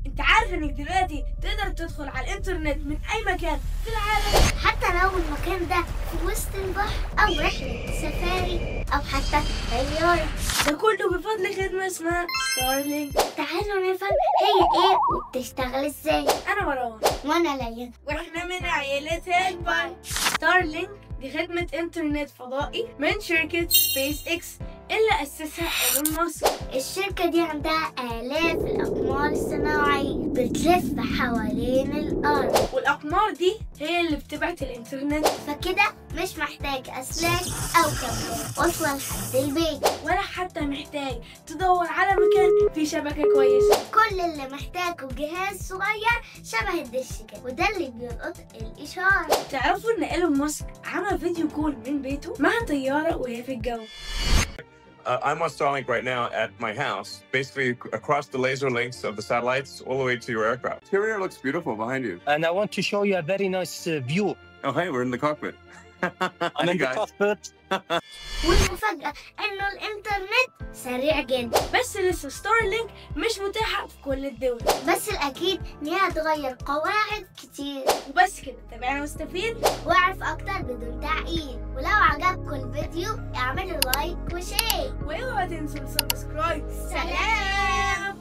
انت عارف انك دلوقتي تقدر تدخل على الانترنت من اي مكان في العالم، حتى لو المكان ده في وسط البحر أو رحلة سفاري أو حتى طيارة. ده كله بفضل خدمة اسمها ستارلينك. تعالوا نفهم هي إيه وبتشتغل إزاي. انا مروان وأنا ليا. واحنا من عائلة هيلباي. ستارلينك دي خدمة انترنت فضائي من شركة سبيس اكس اللي أسسها إيلون ماسك. الشركة دي عندها آلاف الأقمار الصناعية بتلف حوالين الأرض، والأقمار دي هي اللي بتبعت الإنترنت، فكده مش محتاج أسلاك أو كابلات واصلة لحد البيت، ولا حتى محتاج تدور على مكان فيه شبكة كويسة. كل اللي محتاجه جهاز صغير شبه الدش كده، وده اللي بيلقط الإشارة. تعرفوا إن إيلون ماسك عمل فيديو كول من بيته مع طيارة وهي في الجو. I'm on Starlink right now at my house, basically across the laser links of the satellites all the way to your aircraft. Interior looks beautiful behind you. And I want to show you a very nice view. Oh, hey, we're in the cockpit. I'm in the cockpit. والمفاجأة إنه الإنترنت سريع جدا، بس لسه ستارلينك مش متاحة في كل الدول، بس الأكيد إن هي هتغير قواعد كتير. وبس كده. تابعنا واستفيد واعرف أكتر بدون تعقيد، ولو عجبكم الفيديو اعملوا لايك وشير. واوعوا تنسوا السبسكرايب. سلام.